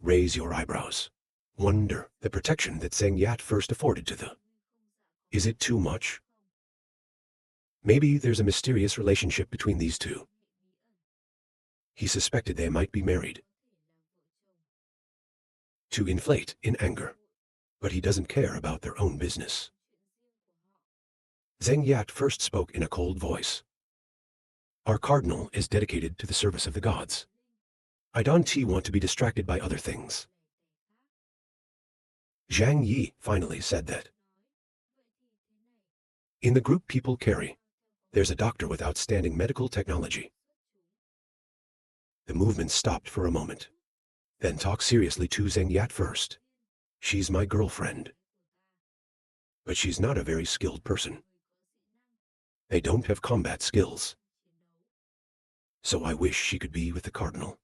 raise your eyebrows. Wonder the protection that Zheng Yat first afforded to the. Is it too much? Maybe there's a mysterious relationship between these two. He suspected they might be married. To inflate in anger. But he doesn't care about their own business. Zheng Yat first spoke in a cold voice. Our cardinal is dedicated to the service of the gods. I don't want to be distracted by other things. Zhang Yi finally said that. In the group people carry, there's a doctor with outstanding medical technology. The movement stopped for a moment. Then talk seriously to Zheng Yat first. She's my girlfriend. But she's not a very skilled person. They don't have combat skills. So I wish she could be with the cardinal.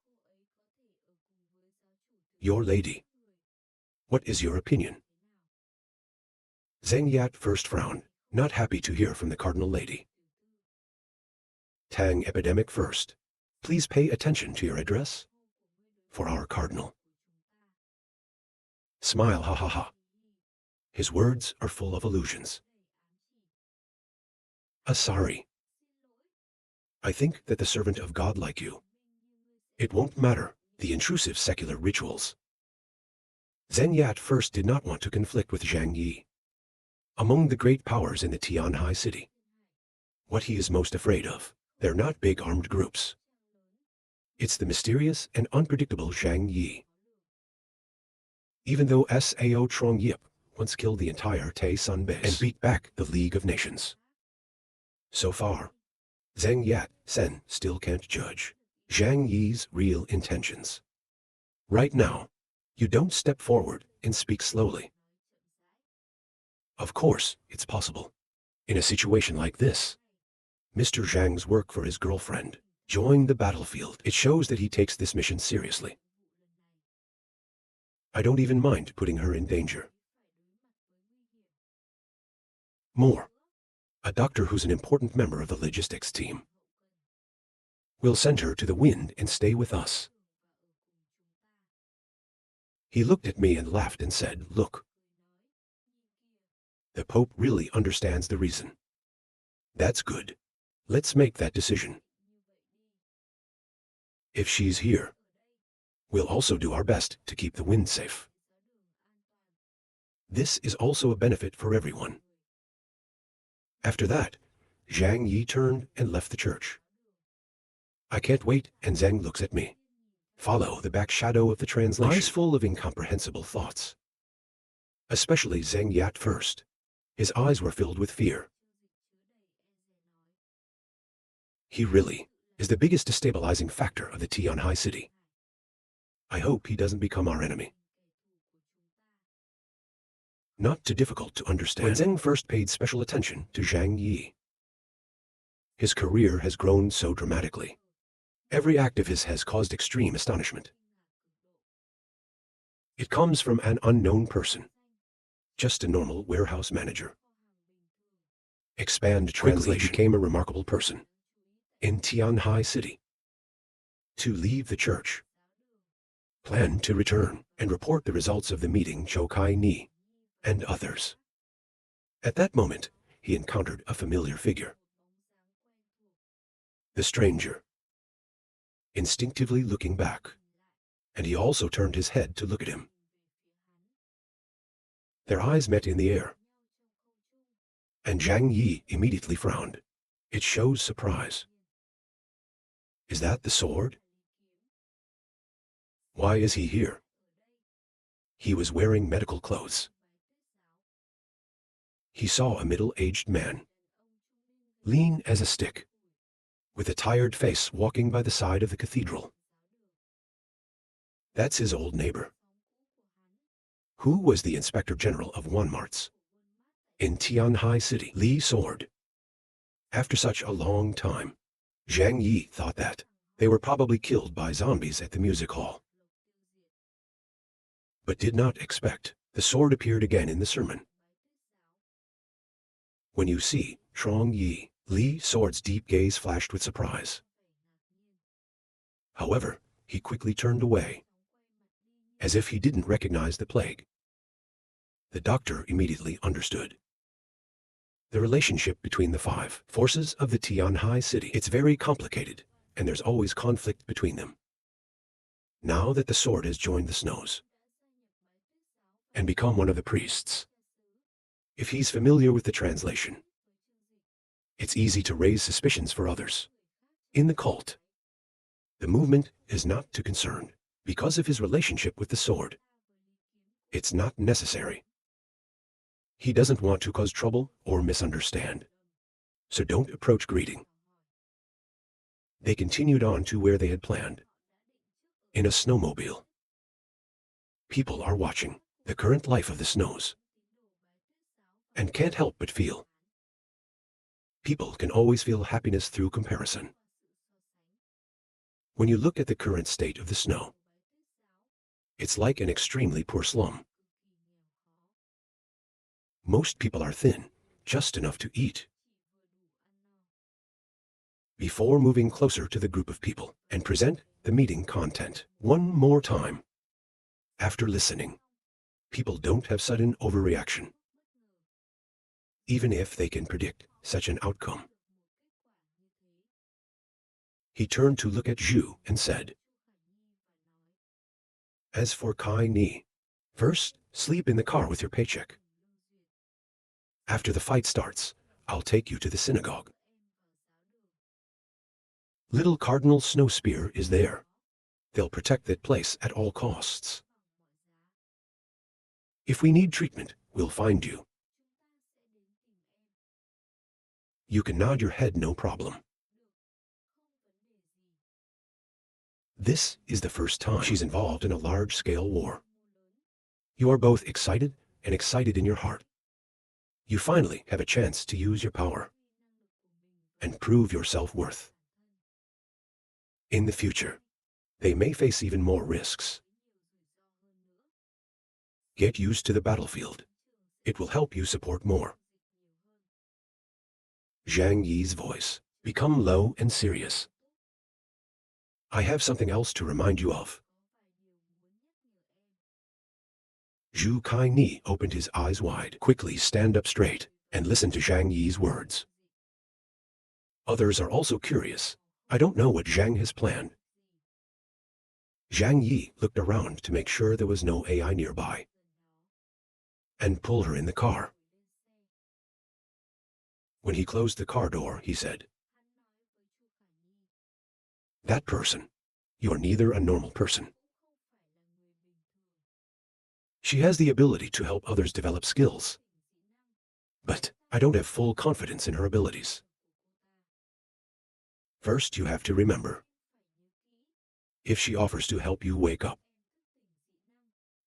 Your lady. What is your opinion? Zheng Yat first frowned, not happy to hear from the cardinal lady. Tang epidemic first. Please pay attention to your address. For our cardinal. Smile, ha ha ha. His words are full of illusions. Sorry. I think that the servant of God like you. It won't matter, the intrusive secular rituals. Zheng Yat first did not want to conflict with Zhang Yi. Among the great powers in the Tianhai city. What he is most afraid of, they're not big armed groups. It's the mysterious and unpredictable Zhang Yi. Even though Sao Trong Yip once killed the entire Tay Sun base and beat back the League of Nations. So far, Zheng Yat Sen still can't judge Zhang Yi's real intentions. Right now, you don't step forward and speak slowly. Of course, it's possible. In a situation like this, Mr. Zhang's work for his girlfriend joined the battlefield. It shows that he takes this mission seriously. I don't even mind putting her in danger. More. A doctor who's an important member of the logistics team. We'll send her to the wind and stay with us. He looked at me and laughed and said, look. The Pope really understands the reason. That's good. Let's make that decision. If she's here, we'll also do our best to keep the wind safe. This is also a benefit for everyone. After that, Zhang Yi turned and left the church. I can't wait, and Zhang looks at me. Follow the back shadow of the translation. Eyes full of incomprehensible thoughts. Especially Zheng Yat first. His eyes were filled with fear. He really is the biggest destabilizing factor of the Tianhai city. I hope he doesn't become our enemy. Not too difficult to understand. When Zheng first paid special attention to Zhang Yi, his career has grown so dramatically. Every act of his has caused extreme astonishment. It comes from an unknown person, just a normal warehouse manager. Expand translation. Quickly became a remarkable person in Tianhai city. To leave the church. Plan to return and report the results of the meeting Zhou Kai Ni and others. At that moment, he encountered a familiar figure. The stranger. Instinctively looking back, and he also turned his head to look at him. Their eyes met in the air, and Zhang Yi immediately frowned. It shows surprise. Is that the sword? Why is he here? He was wearing medical clothes. He saw a middle-aged man, lean as a stick, with a tired face walking by the side of the cathedral. That's his old neighbor. Who was the Inspector General of Wanmarts in Tianhai City, Li Sword. After such a long time, Zhang Yi thought that they were probably killed by zombies at the music hall. But did not expect the sword appeared again in the sermon. When you see Trong Yi, Li Sword's deep gaze flashed with surprise. However, he quickly turned away. as if he didn't recognize the plague. The doctor immediately understood. The relationship between the 5 forces of the Tianhai city, it's very complicated, and there's always conflict between them. Now that the sword has joined the snows and become one of the priests, if he's familiar with the translation, it's easy to raise suspicions for others. In the cult, the movement is not too concerned because of his relationship with the sword. It's not necessary. He doesn't want to cause trouble or misunderstand, so don't approach greeting. They continued on to where they had planned, in a snowmobile. People are watching the current life of the snows and can't help but feel. People can always feel happiness through comparison. When you look at the current state of the snow, it's like an extremely poor slum. Most people are thin, just enough to eat. Before moving closer to the group of people and present the meeting content one more time, after listening, people don't have sudden overreaction, even if they can predict such an outcome. He turned to look at Zhu and said, "As for Kai Ni, first, sleep in the car with your paycheck. After the fight starts, I'll take you to the synagogue. Little Cardinal Snow Spear is there. They'll protect that place at all costs. If we need treatment, we'll find you. You can nod your head, no problem." This is the first time she's involved in a large-scale war. You are both excited and excited in your heart. You finally have a chance to use your power and prove your self-worth. In the future, they may face even more risks. Get used to the battlefield. It will help you support more. Zhang Yi's voice became low and serious. I have something else to remind you of. Zhu Kai Ni opened his eyes wide. Quickly stand up straight and listen to Zhang Yi's words. Others are also curious. I don't know what Zhang has planned. Zhang Yi looked around to make sure there was no AI nearby and pull her in the car. When he closed the car door, he said, "That person, you are neither a normal person. She has the ability to help others develop skills, but I don't have full confidence in her abilities. First, you have to remember, if she offers to help you wake up,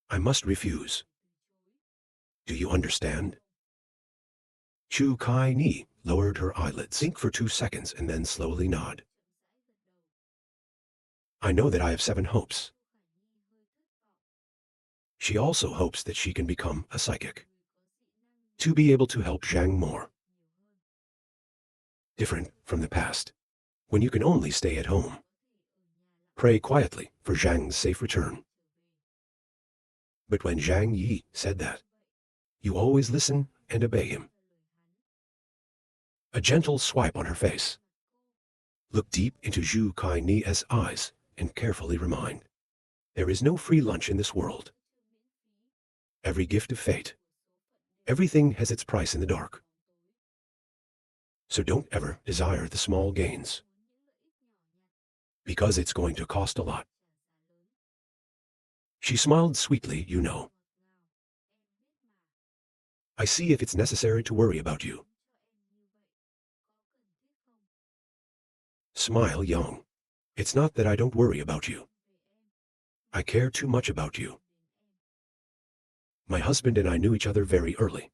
I must refuse. Do you understand?" Zhu Kai Ni lowered her eyelids, think for 2 seconds, and then slowly nod. I know that I have 7 hopes. She also hopes that she can become a psychic, to be able to help Zhang more. Different from the past, when you can only stay at home. Pray quietly for Zhang's safe return. But when Zhang Yi said that, you always listen and obey him. A gentle swipe on her face. Look deep into Zhu Kai Ni's eyes and carefully remind, there is no free lunch in this world. Every gift of fate, everything has its price in the dark. So don't ever desire the small gains, because it's going to cost a lot. She smiled sweetly, you know. I see if it's necessary to worry about you. Smile, young. It's not that I don't worry about you. I care too much about you. My husband and I knew each other very early.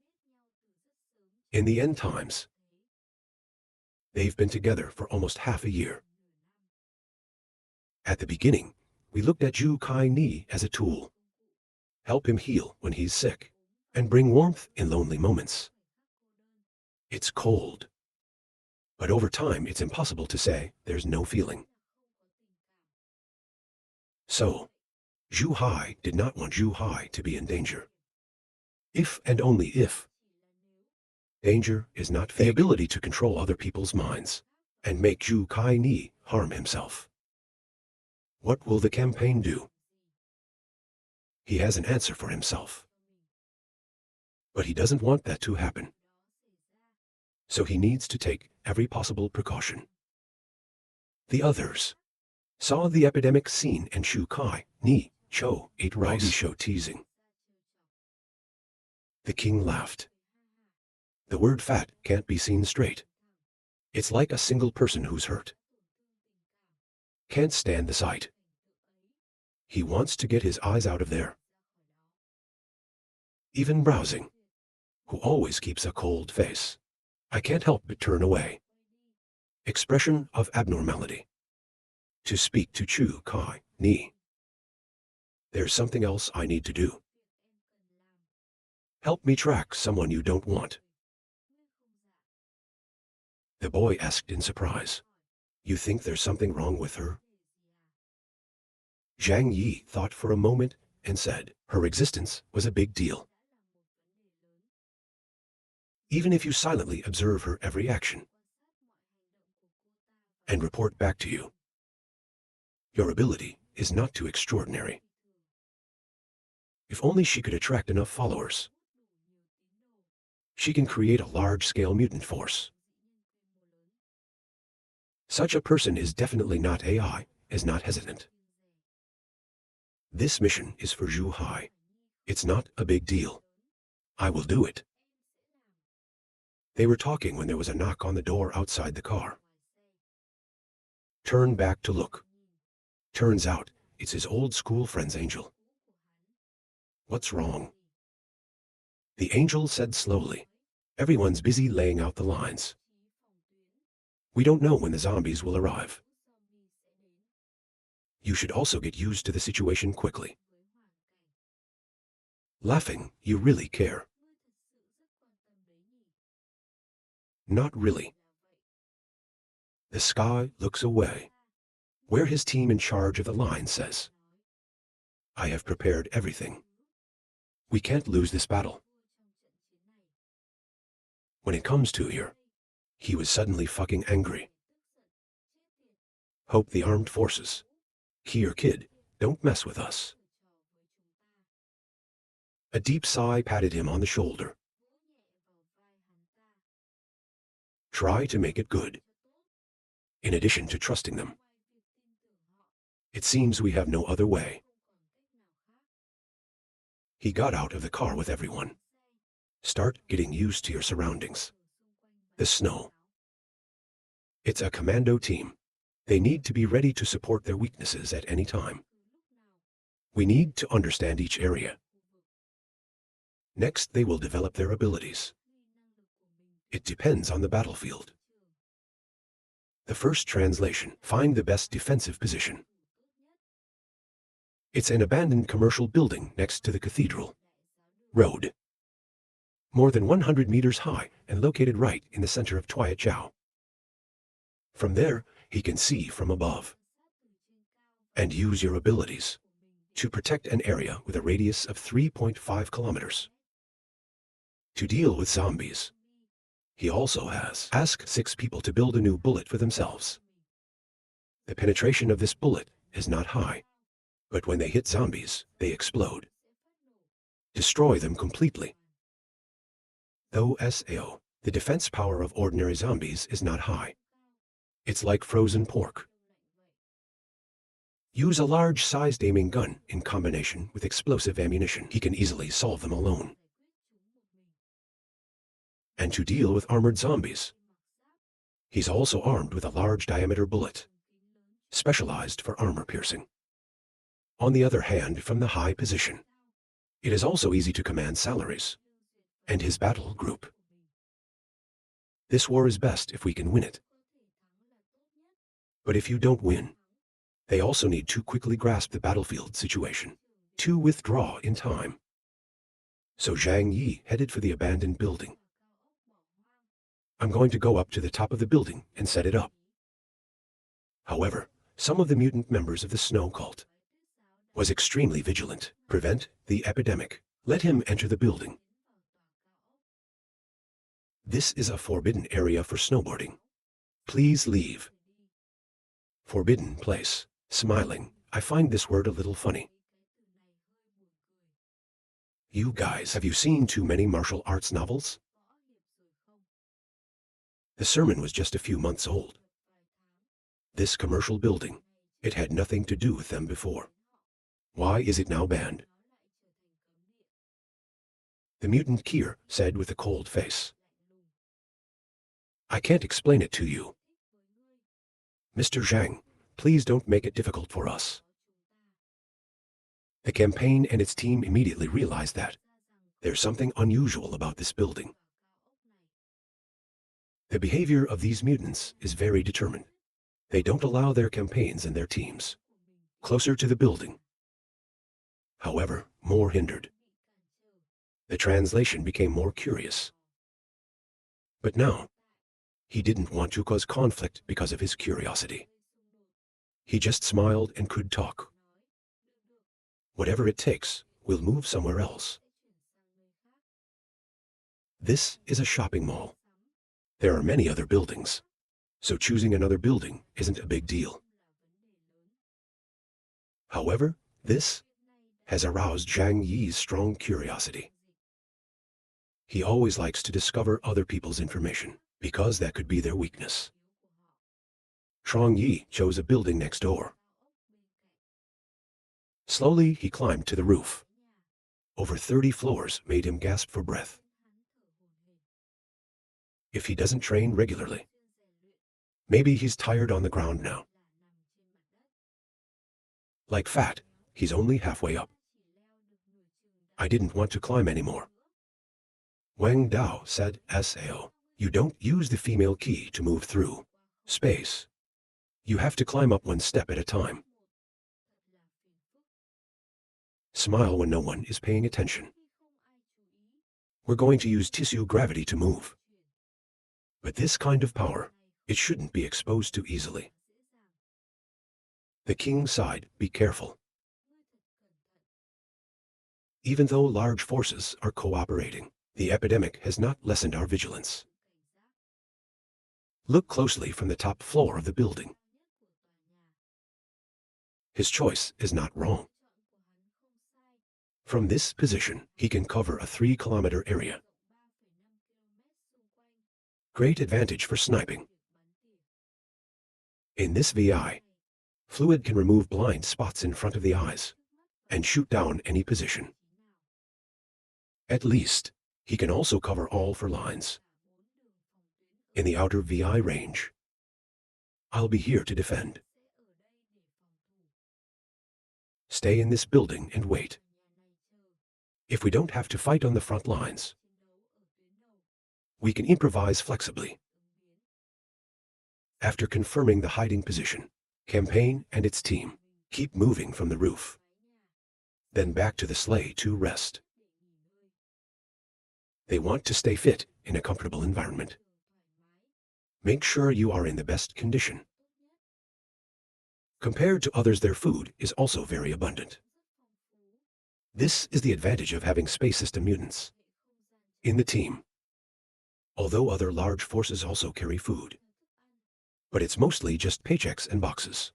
In the end times, they've been together for almost half a year. At the beginning, we looked at Zhu Kai Ni as a tool. Help him heal when he's sick, and bring warmth in lonely moments. It's cold. But over time, it's impossible to say there's no feeling. So, Zhu Hai did not want Zhu Hai to be in danger. If and only if. Danger is not fake. The ability to control other people's minds and make Zhu Kai Ni harm himself. What will the campaign do? He has an answer for himself. But he doesn't want that to happen. So he needs to take every possible precaution. The others saw the epidemic scene and Shu Kai Ni Cho ate rice. Show teasing. The king laughed. The word fat can't be seen straight. It's like a single person who's hurt. Can't stand the sight. He wants to get his eyes out of there. Even browsing, who always keeps a cold face. I can't help but turn away. Expression of abnormality. To speak to Chu Kai Ni. There's something else I need to do. Help me track someone you don't want. The boy asked in surprise. You think there's something wrong with her? Zhang Yi thought for a moment and said, her existence was a big deal. Even if you silently observe her every action and report back to you, your ability is not too extraordinary. If only she could attract enough followers, she can create a large-scale mutant force. Such a person is definitely not AI, is not hesitant. This mission is for Zhu Hai. It's not a big deal. I will do it. They were talking when there was a knock on the door outside the car. Turn back to look. Turns out, it's his old school friend's angel. What's wrong? The angel said slowly. Everyone's busy laying out the lines. We don't know when the zombies will arrive. You should also get used to the situation quickly. Laughing, you really care. Not really. The sky looks away, where his team in charge of the line says, I have prepared everything. We can't lose this battle. When it comes to here, he was suddenly fucking angry. Hope the armed forces. Here, kid, don't mess with us. A deep sigh patted him on the shoulder. Try to make it good. In addition to trusting them. It seems we have no other way. He got out of the car with everyone. Start getting used to your surroundings. The snow. It's a commando team. They need to be ready to support their weaknesses at any time. We need to understand each area. Next, they will develop their abilities. It depends on the battlefield. The first translation, find the best defensive position. It's an abandoned commercial building next to the cathedral. Road. More than 100 meters high and located right in the center of Tuaichao. From there, he can see from above. And use your abilities to protect an area with a radius of 3.5 kilometers. To deal with zombies. He also has asked 6 people to build a new bullet for themselves. The penetration of this bullet is not high, but when they hit zombies, they explode. Destroy them completely. Though SAO, the defense power of ordinary zombies is not high. It's like frozen pork. Use a large-sized aiming gun in combination with explosive ammunition. He can easily solve them alone. And to deal with armored zombies, he's also armed with a large diameter bullet, specialized for armor piercing. On the other hand, from the high position, it is also easy to command salaries and his battle group. This war is best if we can win it. But if you don't win, they also need to quickly grasp the battlefield situation, to withdraw in time. So Zhang Yi headed for the abandoned building. I'm going to go up to the top of the building and set it up. However, some of the mutant members of the snow cult was extremely vigilant. Prevent the epidemic. Let him enter the building. This is a forbidden area for snowboarding. Please leave. Forbidden place. Smiling. I find this word a little funny. You guys, have you seen too many martial arts novels? The sermon was just a few months old. This commercial building, it had nothing to do with them before. Why is it now banned? The mutant Kier said with a cold face. I can't explain it to you. Mr. Zhang, please don't make it difficult for us. The campaign and its team immediately realized that there's something unusual about this building. The behavior of these mutants is very determined. They don't allow their campaigns and their teams closer to the building. However, more hindered. The translation became more curious. But now, he didn't want to cause conflict because of his curiosity. He just smiled and could talk. Whatever it takes, we'll move somewhere else. This is a shopping mall. There are many other buildings, so choosing another building isn't a big deal. However, this has aroused Zhang Yi's strong curiosity. He always likes to discover other people's information, because that could be their weakness. Zhang Yi chose a building next door. Slowly, he climbed to the roof. Over 30 floors made him gasp for breath. If he doesn't train regularly, maybe he's tired on the ground now. Like fat, he's only halfway up. I didn't want to climb anymore. Wang Dao said, "Sao, you don't use the female key to move through space. You have to climb up one step at a time. Smile when no one is paying attention. We're going to use tissue gravity to move. But this kind of power, it shouldn't be exposed too easily." The king sighed, "Be careful." Even though large forces are cooperating, the epidemic has not lessened our vigilance. Look closely from the top floor of the building. His choice is not wrong. From this position, he can cover a 3-kilometer area. Great advantage for sniping. In this VI, fluid can remove blind spots in front of the eyes and shoot down any position. At least, he can also cover all 4 lines. In the outer VI range, I'll be here to defend. Stay in this building and wait. If we don't have to fight on the front lines, we can improvise flexibly. After confirming the hiding position, campaign and its team keep moving from the roof, then back to the sleigh to rest. They want to stay fit in a comfortable environment. Make sure you are in the best condition. Compared to others, their food is also very abundant. This is the advantage of having space system mutants in the team. Although other large forces also carry food, but it's mostly just paychecks and boxes.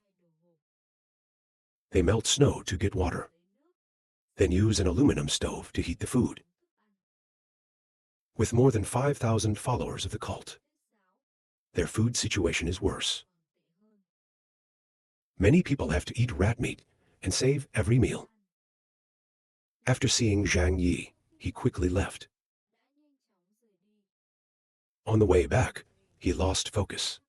They melt snow to get water, then use an aluminum stove to heat the food. With more than 5,000 followers of the cult, their food situation is worse. Many people have to eat rat meat and save every meal. After seeing Zhang Yi, he quickly left. On the way back, he lost focus.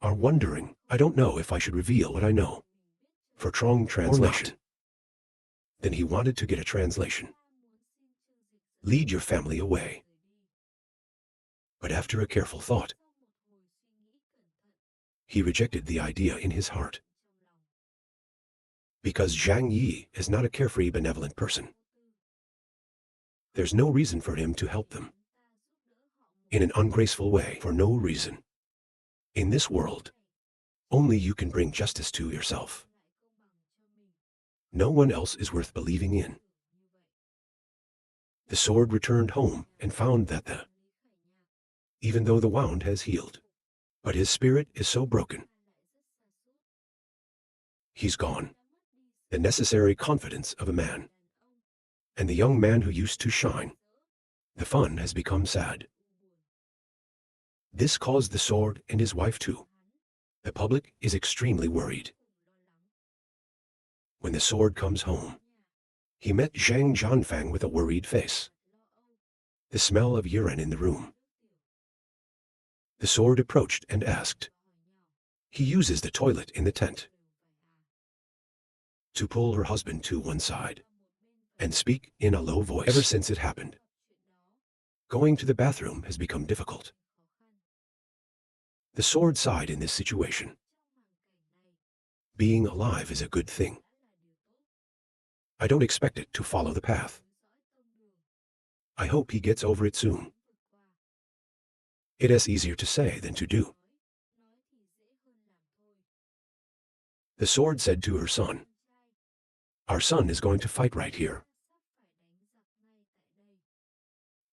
Are wondering, I don't know if I should reveal what I know. For Trong translation. Then he wanted to get a translation. Lead your family away. But after a careful thought, he rejected the idea in his heart. Because Zhang Yi is not a carefree, benevolent person. There's no reason for him to help them in an ungraceful way for no reason. In this world, only you can bring justice to yourself. no one else is worth believing in. The sword returned home and found that even though the wound has healed, but his spirit is so broken. He's gone. The necessary confidence of a man. And the young man who used to shine. The fun has become sad. This caused the sword and his wife too. The public is extremely worried. When the sword comes home, he met Zhang Jianfang with a worried face. The smell of urine in the room. The sword approached and asked. He uses the toilet in the tent to pull her husband to one side and speak in a low voice. Ever since it happened, going to the bathroom has become difficult. The sword sighed in this situation. Being alive is a good thing. I don't expect it to follow the path. I hope he gets over it soon. It is easier to say than to do. The sword said to her son, "Our son is going to fight right here.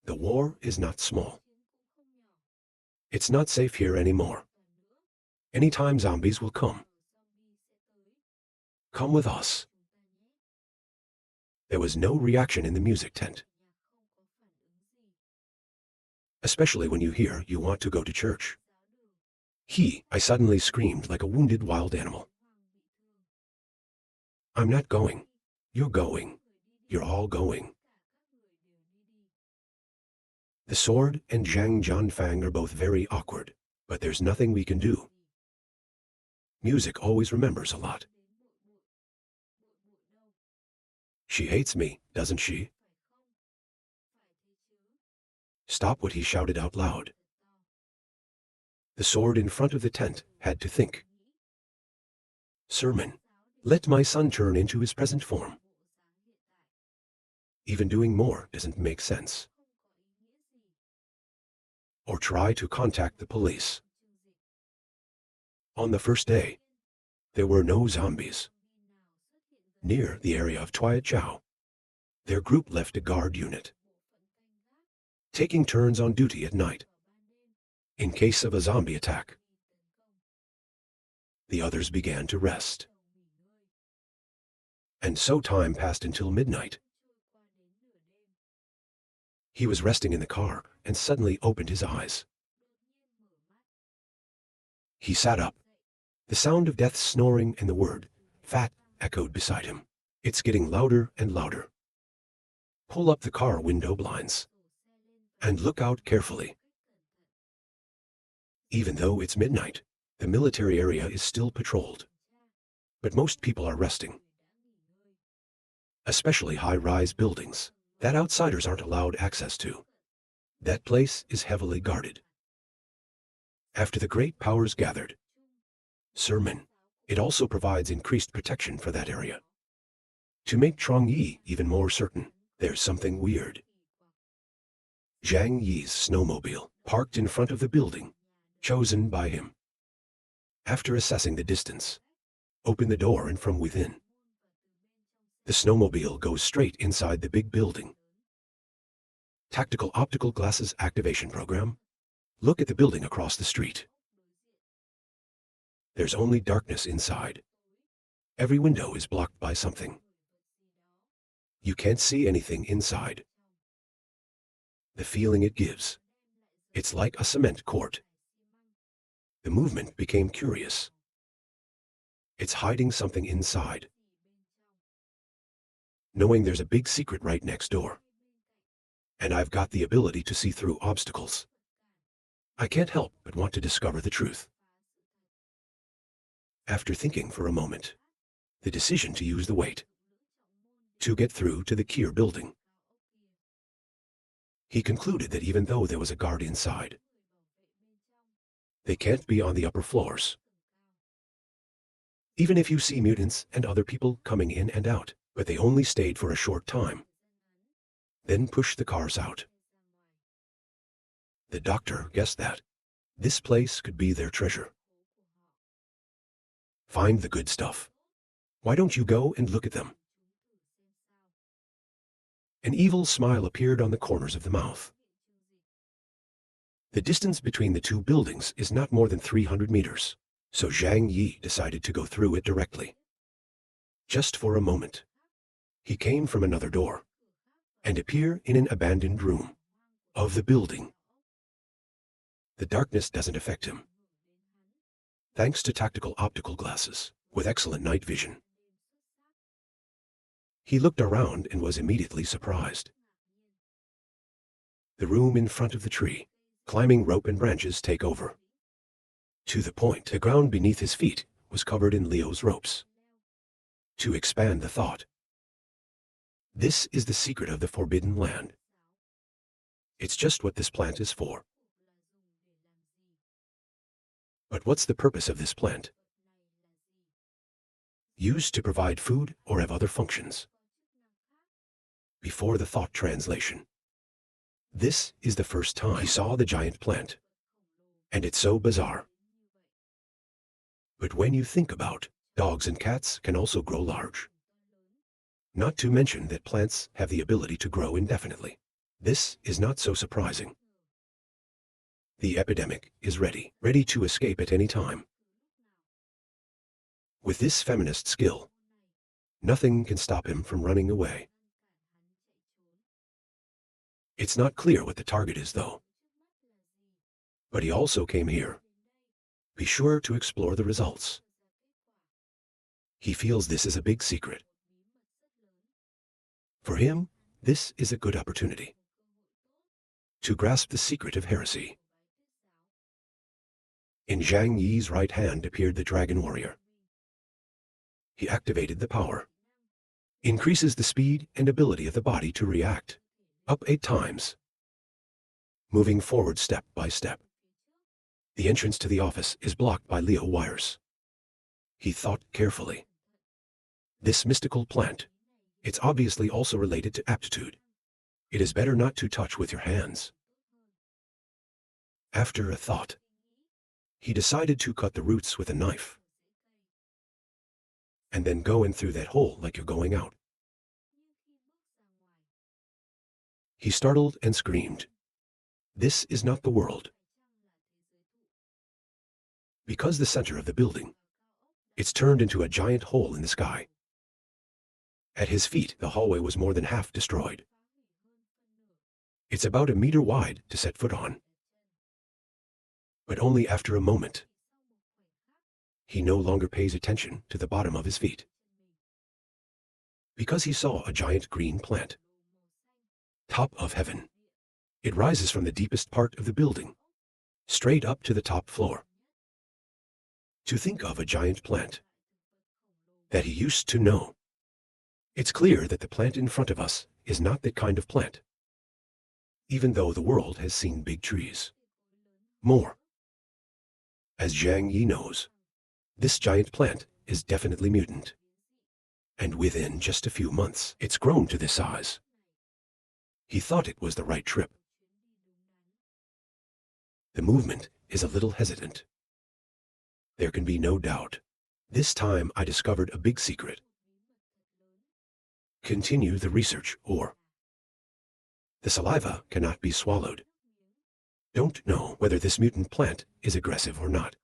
The war is not small. It's not safe here anymore. Anytime zombies will come. Come with us." There was no reaction in the music tent. Especially when you hear you want to go to church. I suddenly screamed like a wounded wild animal. "I'm not going. You're going. You're all going." The sword and Zhang Jianfang are both very awkward, but there's nothing we can do. Music always remembers a lot. She hates me, doesn't she? Stop what he shouted out loud. The sword in front of the tent had to think. Sermon. Let my son turn into his present form. Even doing more doesn't make sense. Or try to contact the police. On the first day, there were no zombies. Near the area of Chao, their group left a guard unit, taking turns on duty at night, in case of a zombie attack. The others began to rest. And so time passed until midnight. He was resting in the car and suddenly opened his eyes. He sat up. The sound of death snoring and the word, "fat," echoed beside him. It's getting louder and louder. Pull up the car window blinds. And look out carefully. Even though it's midnight, the military area is still patrolled. But most people are resting. Especially high-rise buildings that outsiders aren't allowed access to. That place is heavily guarded. After the great powers gathered, sermon, it also provides increased protection for that area. To make Trong Yi even more certain, there's something weird. Zhang Yi's snowmobile parked in front of the building, chosen by him. After assessing the distance, open the door and from within. The snowmobile goes straight inside the big building. Tactical optical glasses activation program. Look at the building across the street. There's only darkness inside. Every window is blocked by something. You can't see anything inside. The feeling it gives. It's like a cement court. The movement became curious. It's hiding something inside. Knowing there's a big secret right next door. And I've got the ability to see through obstacles. I can't help but want to discover the truth. After thinking for a moment, the decision to use the weight to get through to the Kier building. He concluded that even though there was a guard inside, they can't be on the upper floors. Even if you see mutants and other people coming in and out, but they only stayed for a short time. Then push the cars out. The doctor guessed that this place could be their treasure. Find the good stuff. Why don't you go and look at them? An evil smile appeared on the corners of the mouth. The distance between the two buildings is not more than 300 meters, so Zhang Yi decided to go through it directly. Just for a moment. He came from another door and appeared in an abandoned room of the building. The darkness doesn't affect him, thanks to tactical optical glasses with excellent night vision. He looked around and was immediately surprised. The room in front of the tree, climbing rope and branches take over. To the point, the ground beneath his feet was covered in Leo's ropes. To expand the thought, this is the secret of the forbidden land. It's just what this plant is for. But what's the purpose of this plant? Used to provide food or have other functions? Before the thought translation. This is the first time he saw the giant plant. And it's so bizarre. But when you think about, dogs and cats can also grow large. Not to mention that plants have the ability to grow indefinitely. This is not so surprising. The epidemic is ready to escape at any time. With this feminist skill, nothing can stop him from running away. It's not clear what the target is, though. But he also came here. Be sure to explore the results. He feels this is a big secret. For him, this is a good opportunity to grasp the secret of heresy. In Zhang Yi's right hand appeared the dragon warrior. He activated the power. Increases the speed and ability of the body to react. Up 8 times. Moving forward step by step. The entrance to the office is blocked by Leo wires. He thought carefully. This mystical plant, it's obviously also related to aptitude. It is better not to touch with your hands. After a thought, he decided to cut the roots with a knife. And then go in through that hole like you're going out. He startled and screamed. This is not the world. Because the center of the building, it's turned into a giant hole in the sky. At his feet, the hallway was more than half destroyed. It's about 1 meter wide to set foot on. But only after a moment. He no longer pays attention to the bottom of his feet. Because he saw a giant green plant. Top of heaven. It rises from the deepest part of the building, straight up to the top floor. To think of a giant plant that he used to know. It's clear that the plant in front of us is not that kind of plant. Even though the world has seen big trees. More. As Zhang Yi knows, this giant plant is definitely mutant. And within just a few months, it's grown to this size. He thought it was the right trip. The movement is a little hesitant. There can be no doubt. This time I discovered a big secret. Continue the research, or the saliva cannot be swallowed. Don't know whether this mutant plant is aggressive or not.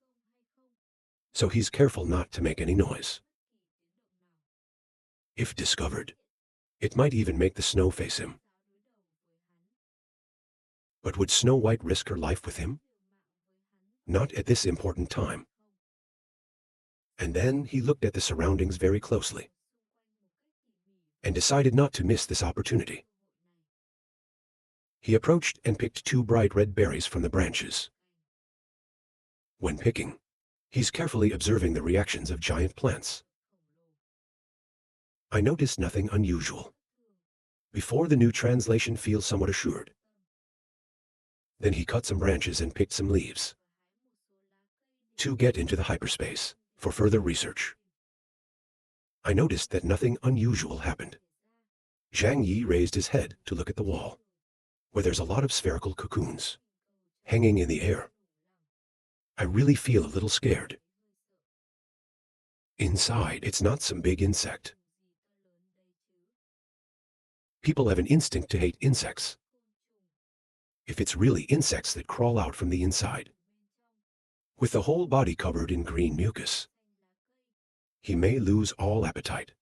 So he's careful not to make any noise. If discovered, it might even make the snow face him. But would Snow White risk her life with him? Not at this important time. And then he looked at the surroundings very closely and decided not to miss this opportunity. He approached and picked 2 bright red berries from the branches. When picking, he's carefully observing the reactions of giant plants. I noticed nothing unusual. Before the new translation feels somewhat assured. Then he cut some branches and picked some leaves to get into the hyperspace for further research. I noticed that nothing unusual happened. Zhang Yi raised his head to look at the wall, where there's a lot of spherical cocoons hanging in the air. I really feel a little scared. Inside, it's not some big insect. People have an instinct to hate insects. If it's really insects that crawl out from the inside, with the whole body covered in green mucus, he may lose all appetite.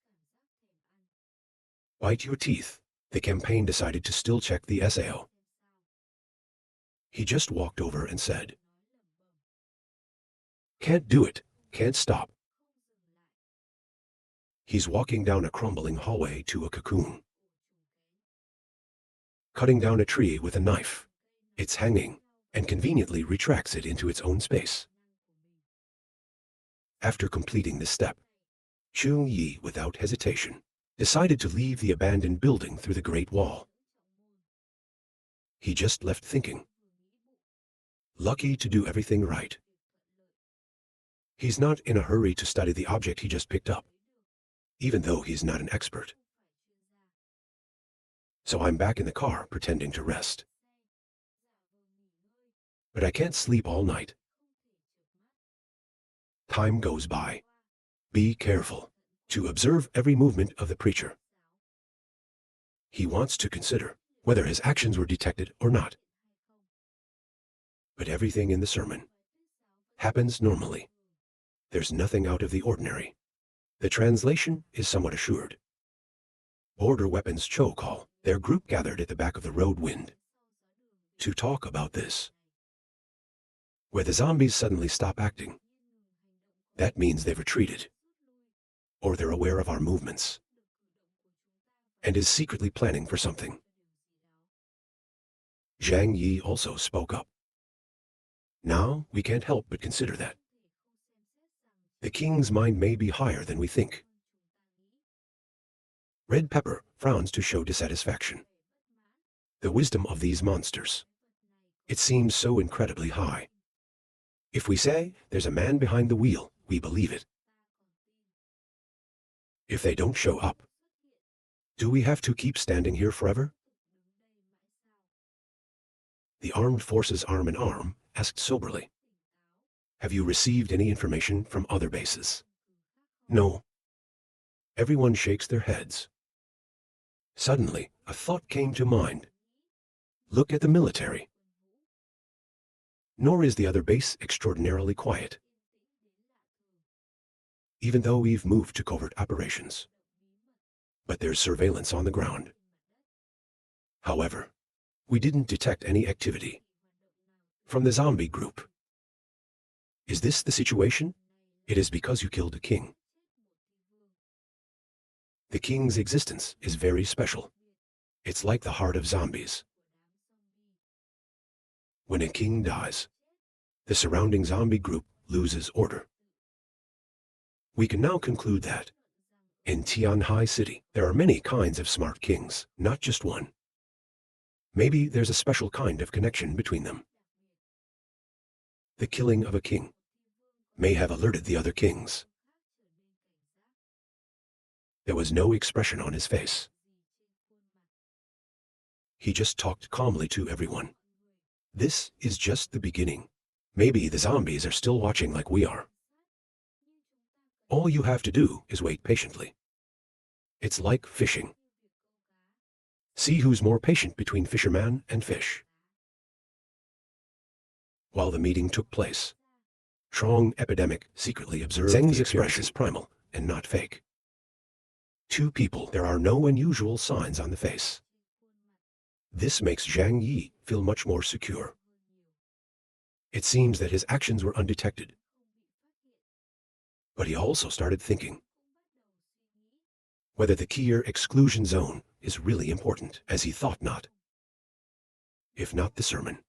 Bite your teeth. The campaign decided to still check the SAO. He just walked over and said, "Can't do it, can't stop." He's walking down a crumbling hallway to a cocoon. Cutting down a tree with a knife. It's hanging, and conveniently retracts it into its own space. After completing this step, Chung Yi, without hesitation, decided to leave the abandoned building through the Great Wall. He just left thinking, lucky to do everything right. He's not in a hurry to study the object he just picked up, even though he's not an expert. So I'm back in the car pretending to rest. But I can't sleep all night. Time goes by. Be careful to observe every movement of the preacher. He wants to consider whether his actions were detected or not. But everything in the sermon happens normally. There's nothing out of the ordinary. The translation is somewhat assured. Border Weapons Cho call. Their group gathered at the back of the road wind to talk about this. Where the zombies suddenly stop acting, that means they've retreated, or they're aware of our movements, and is secretly planning for something. Zhang Yi also spoke up. Now we can't help but consider that the king's mind may be higher than we think. Red Pepper frowns to show dissatisfaction. The wisdom of these monsters. It seems so incredibly high. If we say there's a man behind the wheel, we believe it. If they don't show up, do we have to keep standing here forever? The armed forces arm in arm asked soberly, "Have you received any information from other bases?" No. Everyone shakes their heads. Suddenly, a thought came to mind. Look at the military. Nor is the other base extraordinarily quiet. Even though we've moved to covert operations. But there's surveillance on the ground. However, we didn't detect any activity from the zombie group. Is this the situation? It is because you killed a king. The king's existence is very special. It's like the heart of zombies. When a king dies, the surrounding zombie group loses order. We can now conclude that in Tianhai City, there are many kinds of smart kings, not just one. Maybe there's a special kind of connection between them. The killing of a king may have alerted the other kings. There was no expression on his face. He just talked calmly to everyone. This is just the beginning. Maybe the zombies are still watching like we are. All you have to do is wait patiently. It's like fishing. See who's more patient between fisherman and fish. While the meeting took place, Trong Epidemic secretly observed Zeng's expression is primal and not fake. Two people, there are no unusual signs on the face. This makes Zhang Yi feel much more secure. It seems that his actions were undetected. But he also started thinking whether the Kier exclusion zone is really important, as he thought not. If not, the sermon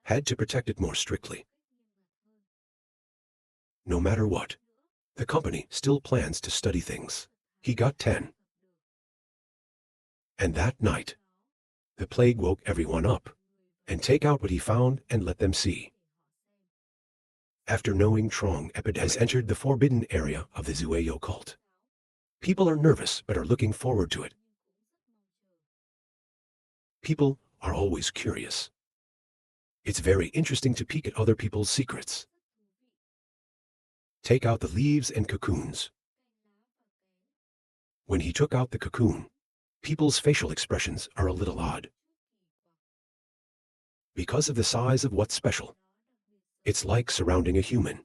had to protect it more strictly. No matter what, the company still plans to study things. He got 10. And that night, the plague woke everyone up, and take out what he found and let them see. After knowing Trong Epidemic has entered the forbidden area of the Zueyo cult, people are nervous but are looking forward to it. People are always curious. It's very interesting to peek at other people's secrets. Take out the leaves and cocoons. When he took out the cocoon, People's facial expressions are a little odd. Because of the size of what's special. It's like surrounding a human.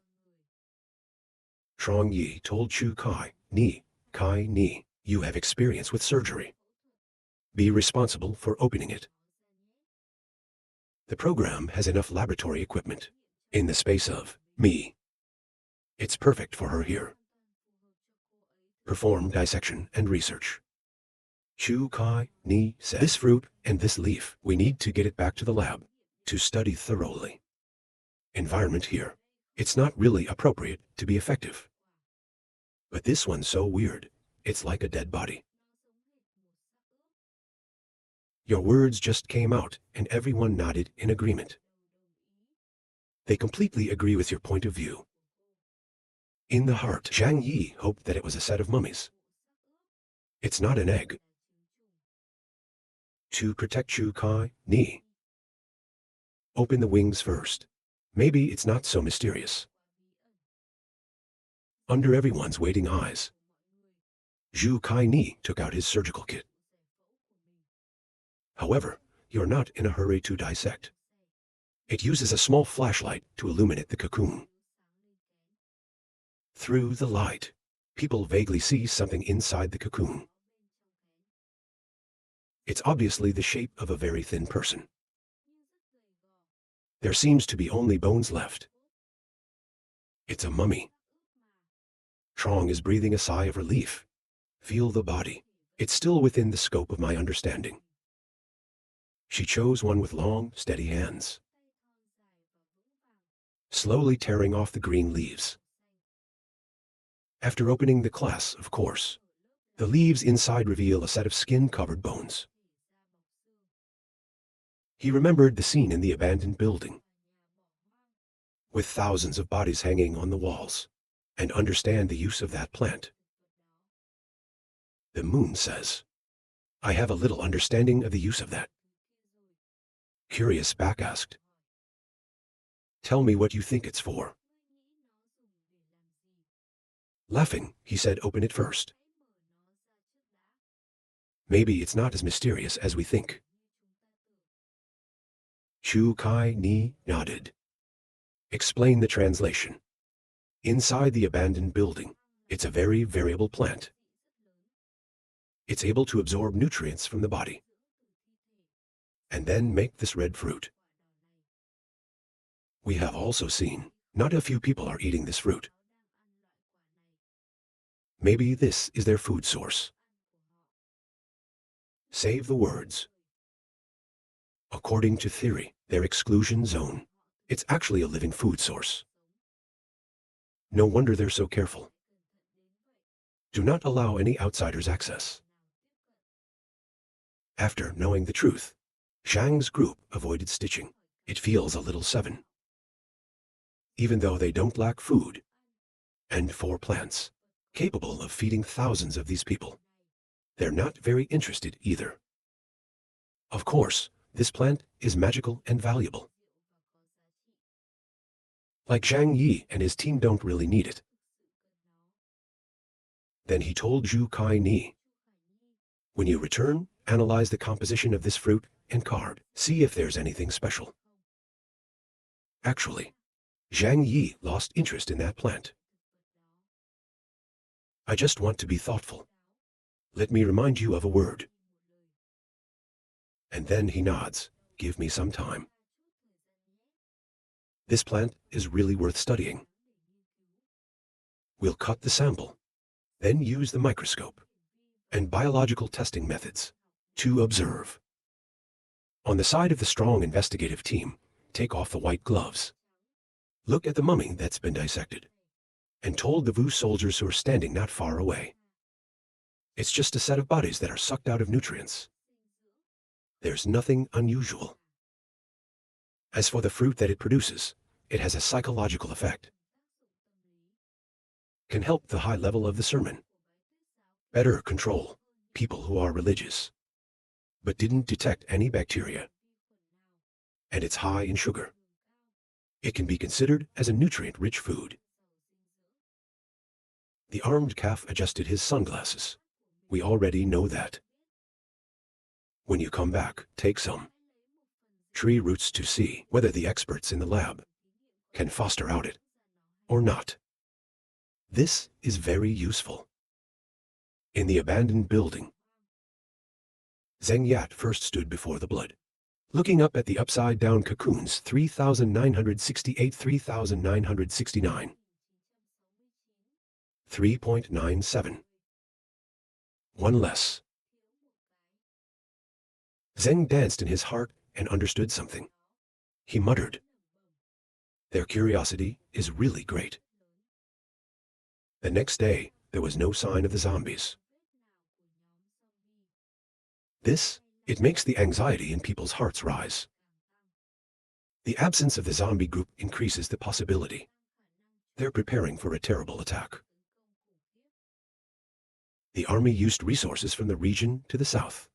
Trong Yi told Chu Kai Ni, you have experience with surgery. Be responsible for opening it. The program has enough laboratory equipment. In the space of me. It's perfect for her here. Perform dissection and research. Chu Kai Ni said, this fruit and this leaf, we need to get it back to the lab to study thoroughly. Environment here. It's not really appropriate to be effective. But this one's so weird. It's like a dead body. Your words just came out and everyone nodded in agreement. They completely agree with your point of view. In the heart, Zhang Yi hoped that it was a set of mummies. It's not an egg. To protect Chu Kai Ni. Open the wings first. Maybe it's not so mysterious. Under everyone's waiting eyes, Zhu Kai Ni took out his surgical kit. However, you're not in a hurry to dissect. It uses a small flashlight to illuminate the cocoon. Through the light, people vaguely see something inside the cocoon. It's obviously the shape of a very thin person. There seems to be only bones left. It's a mummy. Trong is breathing a sigh of relief. Feel the body. It's still within the scope of my understanding. She chose one with long, steady hands. Slowly tearing off the green leaves. After opening the class, of course, the leaves inside reveal a set of skin-covered bones. He remembered the scene in the abandoned building, with thousands of bodies hanging on the walls, and understand the use of that plant. The moon says, I have a little understanding of the use of that. Curious back asked, tell me what you think it's for. Laughing, he said, open it first. Maybe it's not as mysterious as we think. Chu Kai Ni nodded. Explain the translation. Inside the abandoned building, it's a very variable plant. It's able to absorb nutrients from the body and then make this red fruit. We have also seen, not a few people are eating this fruit. Maybe this is their food source. Save the words. According to theory, their exclusion zone, it's actually a living food source. No wonder they're so careful. Do not allow any outsiders access. After knowing the truth, Zhang's group avoided stitching. It feels a little 7. Even though they don't lack food, and 4 plants, capable of feeding thousands of these people, they're not very interested either. Of course, this plant is magical and valuable. Like Zhang Yi and his team don't really need it. Then he told Zhu Kai Ni, when you return, analyze the composition of this fruit and card. See if there's anything special. Actually, Zhang Yi lost interest in that plant. I just want to be thoughtful. Let me remind you of a word. And then he nods, give me some time. This plant is really worth studying. We'll cut the sample, then use the microscope and biological testing methods to observe. On the side of the strong investigative team, take off the white gloves. Look at the mummy that's been dissected, and told the Vu soldiers who are standing not far away. It's just a set of bodies that are sucked out of nutrients. There's nothing unusual. As for the fruit that it produces, it has a psychological effect. Can help the high level of the sermon. Better control people who are religious, but didn't detect any bacteria. And it's high in sugar. It can be considered as a nutrient-rich food. The armed calf adjusted his sunglasses. We already know that. When you come back, take some tree roots to see whether the experts in the lab can foster out it or not. This is very useful. In the abandoned building, Zeng Yat first stood before the blood, looking up at the upside-down cocoons 3,968, 3,969. 3.97. One less. Zeng danced in his heart and understood something. He muttered, "Their curiosity is really great." The next day, there was no sign of the zombies. It makes the anxiety in people's hearts rise. The absence of the zombie group increases the possibility they're preparing for a terrible attack. The army used resources from the region to the south,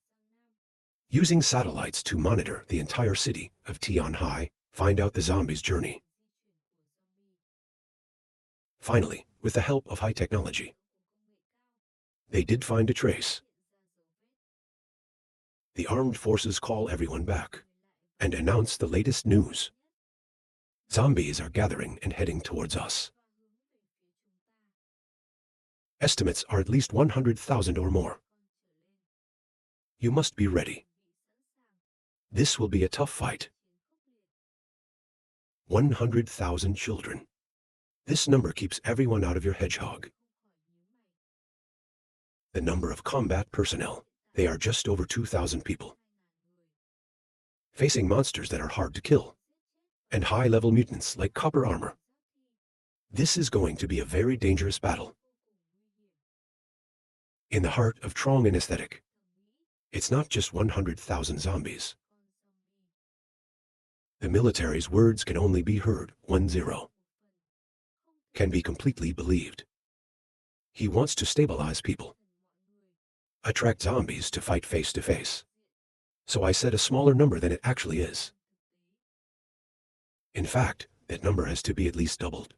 using satellites to monitor the entire city of Tianhai, find out the zombies' journey. Finally, with the help of high technology, they did find a trace. The armed forces call everyone back and announce the latest news. Zombies are gathering and heading towards us. Estimates are at least 100,000 or more. You must be ready. This will be a tough fight. 100,000 children. This number keeps everyone out of your hedgehog. The number of combat personnel, they are just over 2,000 people. Facing monsters that are hard to kill, and high-level mutants like copper armor. This is going to be a very dangerous battle. In the heart of Trong and aesthetic, it's not just 100,000 zombies. The military's words can only be heard, 10. Can be completely believed. He wants to stabilize people. Attract zombies to fight face to face. So I said a smaller number than it actually is. In fact, that number has to be at least doubled.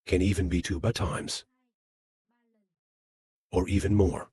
Can even be 2 times. Or even more.